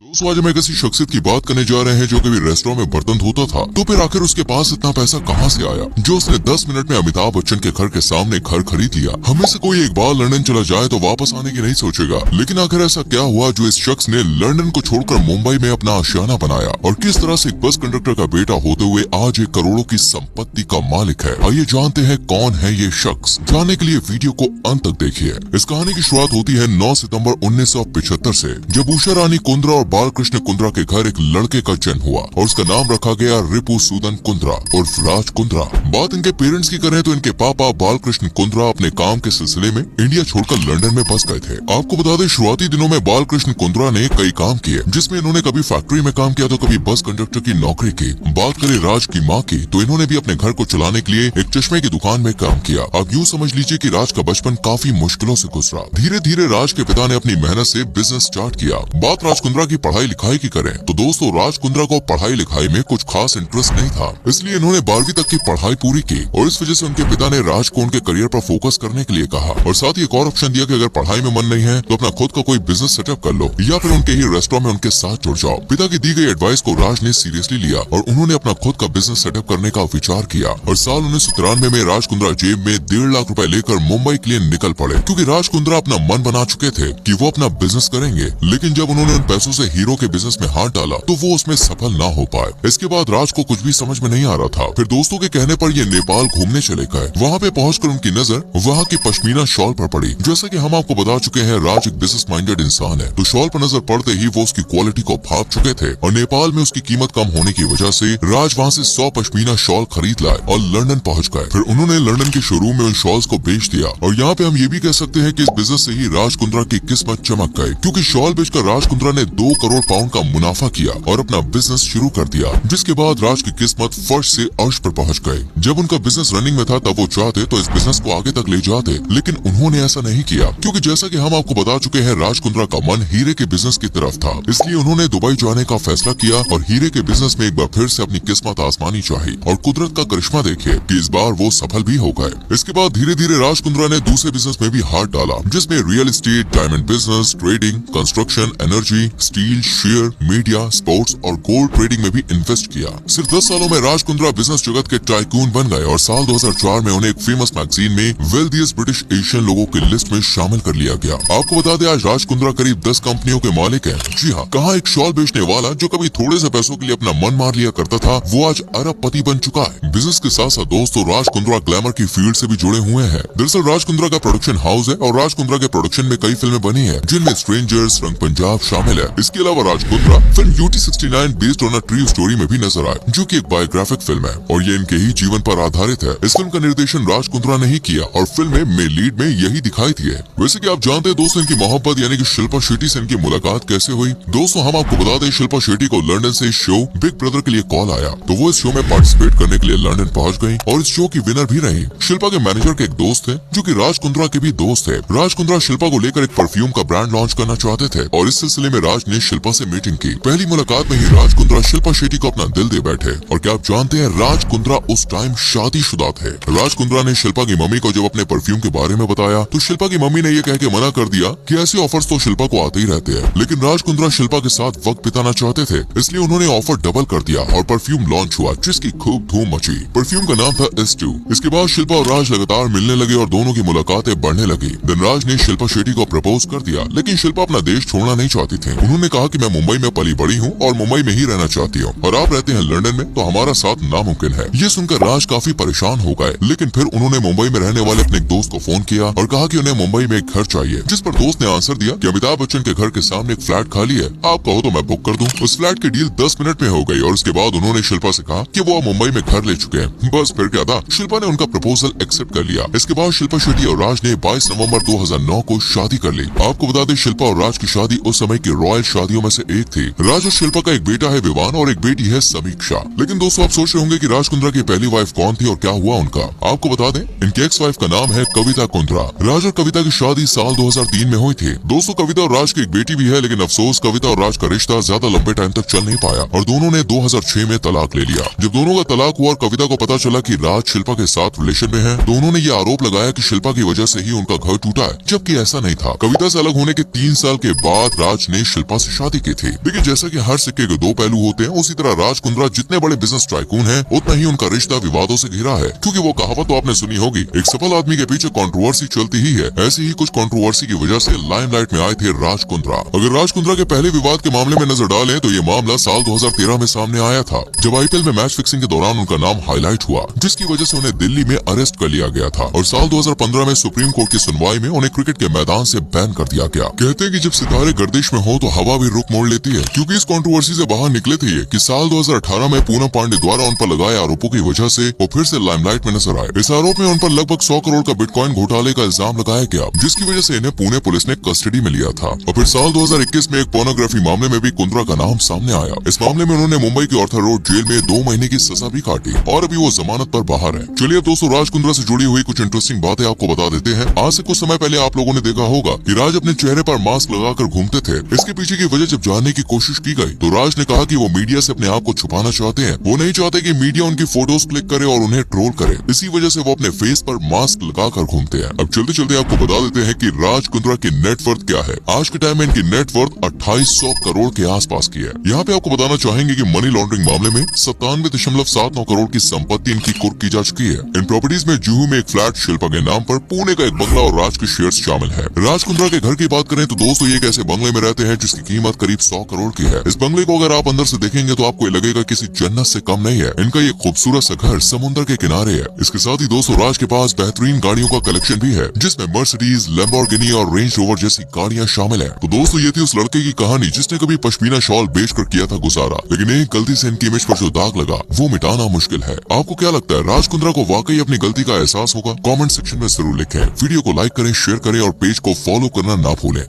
दोस्तों आज हम एक ऐसी शख्सियत की बात करने जा रहे हैं जो कभी रेस्टोरेंट में बर्तन धोता था, तो फिर आखिर उसके पास इतना पैसा कहां से आया जो उसने 10 मिनट में अमिताभ बच्चन के घर के सामने घर खरीद लिया। हमें से कोई एक बार लंदन चला जाए तो वापस आने की नहीं सोचेगा, लेकिन आखिर ऐसा क्या हुआ जो इस शख्स ने लंदन को छोड़कर मुंबई में अपना आशियाना बनाया और किस तरह से एक बस कंडक्टर का बेटा होते हुए आज एक करोड़ों की संपत्ति का मालिक है। आइए जानते हैं कौन है ये शख्स। जानने के लिए वीडियो को अंत तक देखिए। इस कहानी की शुरुआत होती है 9 सितंबर 1975 से, जब उषा रानी कुंद्रा और बालकृष्ण कुंद्रा के घर एक लड़के का जन्म हुआ और उसका नाम रखा गया रिपुसूदन कुंद्रा और राज कुंद्रा। बात इनके पेरेंट्स की करें तो इनके पापा बालकृष्ण कुंद्रा अपने काम के सिलसिले में इंडिया छोड़कर लंदन में बस गए थे। आपको बता दें शुरुआती दिनों में बालकृष्ण कुंद्रा ने कई काम किए, जिसमें इन्होंने कभी फैक्ट्री में काम किया तो कभी बस कंडक्टर की नौकरी की। बात करें राज की माँ की तो इन्होंने भी अपने घर को चलाने के लिए एक चश्मे की दुकान में काम किया। अब यूँ समझ लीजिए कि राज का बचपन काफी मुश्किलों से गुजरा। धीरे धीरे राज के पिता ने अपनी मेहनत से बिजनेस स्टार्ट किया। बात राज कुंद्रा की पढ़ाई लिखाई की करें तो दोस्तों राज कुंद्रा को पढ़ाई लिखाई में कुछ खास इंटरेस्ट नहीं था, इसलिए इन्होंने 12वीं तक की पढ़ाई पूरी की और इस वजह से उनके पिता ने राज को उनके करियर पर फोकस करने के लिए कहा और साथ ही एक और ऑप्शन दिया कि अगर पढ़ाई में मन नहीं है तो अपना खुद का कोई बिजनेस सेटअप कर लो या फिर उनके ही रेस्टोरेंट में उनके साथ जुड़ जाओ। पिता की दी गई एडवाइस को राज ने सीरियसली लिया और उन्होंने अपना खुद का बिजनेस सेटअप करने का विचार किया और साल 1993 में राज कुंद्रा जेब में 1.5 लाख रुपए लेकर मुंबई के लिए निकल पड़े, क्योंकि राज कुंद्रा अपना मन बना चुके थे कि वो अपना बिजनेस करेंगे। लेकिन जब उन्होंने उन पैसों से हीरो के बिजनेस में हाथ डाला तो वो उसमें सफल ना हो पाए। इसके बाद राज को कुछ भी समझ में नहीं आ रहा था। फिर दोस्तों के कहने पर ये नेपाल घूमने चले गए। वहाँ पे पहुंचकर उनकी नजर वहाँ की पश्मीना शॉल पर पड़ी। जैसा कि हम आपको बता चुके हैं राज एक बिजनेस माइंडेड इंसान है, तो शॉल पर नजर पड़ते ही वो उसकी क्वालिटी को भाप चुके थे और नेपाल में उसकी कीमत कम होने की वजह से राज वहाँ से 100 पश्मीना शॉल खरीद लाए और लंदन पहुँच गए। फिर उन्होंने लंदन के शोरूम में उन शॉल्स को बेच दिया और यहाँ पे हम ये भी कह सकते हैं कि इस बिजनेस से ही राज कुंद्रा की किस्मत चमक गई, क्योंकि शॉल बेचकर राज कुंद्रा ने 2 करोड़ पाउंड का मुनाफा किया और अपना बिजनेस शुरू कर दिया, जिसके बाद राज की किस्मत फर्श से अर्श पर पहुंच गई। जब उनका बिजनेस रनिंग में था तब वो चाहते तो इस बिजनेस को आगे तक ले जाते, लेकिन उन्होंने ऐसा नहीं किया, क्योंकि जैसा कि हम आपको बता चुके हैं राज कुंद्रा का मन हीरे के बिजनेस की तरफ था। इसलिए उन्होंने दुबई जाने का फैसला किया और हीरे के बिजनेस में एक बार फिर से अपनी किस्मत आजमानी चाहिए और कुदरत का करिश्मा देखिए कि इस बार वो सफल भी हो गए। इसके बाद धीरे धीरे राज कुंद्रा ने दूसरे बिजनेस में भी हाथ डाला, जिसमें real estate, diamond business, trading, construction, energy, steel, share, media, sports और गोल्ड ट्रेडिंग में भी इन्वेस्ट किया। सिर्फ 10 सालों में राज कुंद्रा बिजनेस जगत के टाइकून बन गए और साल 2004 में उन्हें एक फेमस मैगजीन में वेल्थिएस्ट ब्रिटिश एशियन लोगों की लिस्ट में शामिल कर लिया गया। आपको बता दें आज राज कुंद्रा करीब 10 कंपनियों के मालिक हैं। जी हाँ, कहाँ एक शॉल बेचने वाला जो कभी थोड़े से पैसों के लिए अपना मन मार लिया करता था, वो आज अरबपति बन चुका है। बिजनेस के साथ साथ दोस्तों राज कुंद्रा ग्लैमर की फील्ड से भी जुड़े हुए हैं। दरअसल राज कुंद्रा का प्रोडक्शन हाउस है और राज कुंद्रा के प्रोडक्शन में कई फिल्में बनी है, जिनमें स्ट्रेंजर्स, रंग पंजाब शामिल है। इसके अलावा Raj Kundra film duty 69 based on a true story में भी नजर आए, जो कि एक बायोग्राफिक फिल्म है और ये इनके ही जीवन पर आधारित है। इस फिल्म का निर्देशन राज कुंद्रा ने ही किया और फिल्म में लीड में यही दिखाई थी। वैसे कि आप जानते हैं दोस्तों इनकी मोहब्बत यानी कि शिल्पा शेट्टी से इनकी मुलाकात कैसे हुई। दोस्तों हम आपको बता दें शिल्पा शेट्टी को लंदन से इस शो बिग ब्रदर के लिए कॉल आया, तो वो इस शो में पार्टिसिपेट करने के लिए लंदन पहुंच गयी और इस शो की विनर भी रही। शिल्पा के मैनेजर के एक दोस्त थे जो कि राज कुंद्रा के भी दोस्त थे। राज कुंद्रा शिल्पा को लेकर एक परफ्यूम का ब्रांड लॉन्च करना चाहते थे और इस सिलसिले में राज ने शिल्पा से मीटिंग की। पहली मुलाकात में ही राज कुंद्रा शिल्पा शेट्टी को अपना दिल दे बैठे और क्या आप जानते हैं राज कुंद्रा उस टाइम शादीशुदा थे। राज कुंद्रा ने शिल्पा की मम्मी को जब अपने परफ्यूम के बारे में बताया तो शिल्पा की मम्मी ने ये कह के मना कर दिया कि ऐसे ऑफर्स तो शिल्पा को आते ही रहते हैं, लेकिन राज कुंद्रा शिल्पा के साथ वक्त बिताना चाहते थे, इसलिए उन्होंने ऑफर डबल कर दिया और परफ्यूम लॉन्च हुआ, जिसकी खूब धूम मची। परफ्यूम का नाम था S2। इसके बाद शिल्पा और राज लगातार मिलने लगे और दोनों की मुलाकातें बढ़ने लगी। धनराज ने शिल्पा शेट्टी को प्रपोज कर दिया, लेकिन शिल्पा अपना देश छोड़ना नहीं चाहती थी। उन्होंने कहा कि मैं मुंबई में पली बड़ी हूँ और मुंबई में ही रहना चाहती हूँ और आप रहते हैं लंदन में, तो हमारा साथ नामुमकिन है। ये सुनकर राज काफी परेशान हो गए, लेकिन फिर उन्होंने मुंबई में रहने वाले अपने एक दोस्त को फोन किया और कहा कि उन्हें मुंबई में एक घर चाहिए, जिस पर दोस्त ने आंसर दिया कि अमिताभ बच्चन के घर के सामने एक फ्लैट खाली है, आप कहो तो मैं बुक कर दूं। उस फ्लैट की डील 10 मिनट में हो गई और उसके बाद उन्होंने शिल्पा से कहा कि वो मुंबई में घर ले चुके हैं। बस फिर क्या था, शिल्पा ने उनका प्रपोजल एक्सेप्ट कर लिया। इसके बाद शिल्पा शेट्टी और राज ने 22 नवंबर 2009 को शादी कर ली। आपको बता दें शिल्पा और राज की शादी उस समय की रॉयल शादियों में से एक थी। राज और शिल्पा का एक बेटा है विवान और एक बेटी है समीक्षा। लेकिन दोस्तों आप सोच रहे होंगे कि राज कुंद्रा की पहली वाइफ कौन थी और क्या हुआ उनका। आपको बता दें इनकी एक्स वाइफ का नाम है कविता कुंद्रा। राज और कविता की शादी साल 2003 में हुई थी। दोस्तों कविता और राज की एक बेटी भी है, लेकिन अफसोस कविता और राज का रिश्ता ज्यादा लंबे टाइम तक चल नहीं पाया और दोनों ने 2006 में तलाक ले लिया। जब दोनों का तलाक हुआ और कविता को पता चला कि राज शिल्पा के साथ रिलेशन में है, दोनों ने ये आरोप लगाया कि शिल्पा की वजह से ही उनका घर टूटा है, जबकि ऐसा नहीं था। कविता से अलग होने के 3 साल के बाद राज ने शिल्पा से शादी की थी। लेकिन जैसा कि हर सिक्के के दो पहलू होते हैं, उसी तरह राज कुंद्रा जितने बड़े बिजनेस टाइकून हैं, उतना ही उनका रिश्ता विवादों से घिरा है। क्योंकि वो कहावत तो आपने सुनी होगी, एक सफल आदमी के पीछे कंट्रोवर्सी चलती ही है। ऐसी ही कुछ कंट्रोवर्सी की वजह से लाइमलाइट में आए थे राज कुंद्रा। अगर राज कुंद्रा के पहले विवाद के मामले में नजर डालें तो ये मामला साल 2013 में सामने आया था, जब आईपीएल में मैच फिक्सिंग के दौरान उनका नाम हाईलाइट हुआ, जिसकी वजह से उन्हें दिल्ली में अरेस्ट कर लिया गया था और साल 2015 में सुप्रीम कोर्ट की सुनवाई में उन्हें क्रिकेट के मैदान से बैन कर दिया गया। कहते हैं कि जब सितारे गर्दिश में हो तो हवा भी रुख मोड़ लेती है। क्योंकि इस कंट्रोवर्सी से बाहर निकले थे ये कि साल 2018 में पूनम पांडे द्वारा उन पर लगाए आरोपों की वजह से वो फिर से लाइमलाइट में नजर आए। इस आरोप में उन पर लगभग 100 करोड़ का बिटकॉइन घोटाले का इल्जाम लगाया गया, जिसकी वजह से इन्हें पुणे पुलिस ने कस्टडी में लिया था। और फिर साल 2021 में एक पोर्नोग्राफी मामले में भी कुंद्रा का नाम सामने आया। इस मामले में उन्होंने मुंबई की ऑर्थर रोड जेल में 2 महीने की सजा भी काटी और अभी वो जमानत पर बाहर है। चलिए अब दोस्तों, राज कुंद्रा से जुड़ी हुई कुछ इंटरेस्टिंग बातें आपको बता देते हैं। आज से कुछ समय पहले आप लोगों ने देखा होगा कि राज अपने चेहरे पर मास्क लगाकर घूमते थे। इसके पीछे की वजह जब जानने की कोशिश की गई तो राज ने कहा कि वो मीडिया से अपने आप को छुपाना चाहते हैं। वो नहीं चाहते कि मीडिया उनकी फोटोज क्लिक करे और उन्हें ट्रोल करे। इसी वजह से वो अपने फेस पर मास्क लगाकर घूमते हैं। अब चलते चलते आपको बता देते हैं कि राज कुंद्रा की नेटवर्थ क्या है। आज के टाइम में इनकी नेटवर्थ 2800 करोड़ के आसपास की है। यहाँ पे आपको बताना चाहेंगे कि मनी लॉन्ड्रिंग मामले में 97.79 करोड़ की संपत्ति इनकी कुर्क की जा चुकी है। इन प्रॉपर्टीज में जुहू में एक फ्लैट, शिल्पा के नाम पर पुणे का एक बंगला और राज के शेयर्स शामिल है। राज कुंद्रा के घर की बात करें तो दोस्तों, ये एक ऐसे बंगले में रहते हैं जिसकी कीमत करीब 100 करोड़ की है। इस बंगले को अगर आप अंदर से देखेंगे तो आपको लगेगा किसी जन्नत से कम नहीं है। इनका ये खूबसूरत सा घर समुद्र के किनारे है। इसके साथ ही दोस्तों, राज के पास बेहतरीन गाड़ियों का कलेक्शन भी है, जिसमें मर्सिडीज, लैम्बोर्गिनी और रेंज रोवर जैसी गाड़ियां शामिल है। तो दोस्तों, ये थी उस लड़के की कहानी जिसने कभी पश्मीना शॉल बेचकर किया था गुजारा, लेकिन एक गलती से इनकी इमेज पर जो दाग लगा वो मिटाना मुश्किल है। आपको क्या लगता है, राज कुंद्रा को वाकई अपनी गलती का एहसास होगा? कमेंट सेक्शन में जरूर लिखें। वीडियो को लाइक करें, शेयर करें और पेज को फॉलो करना ना भूलें।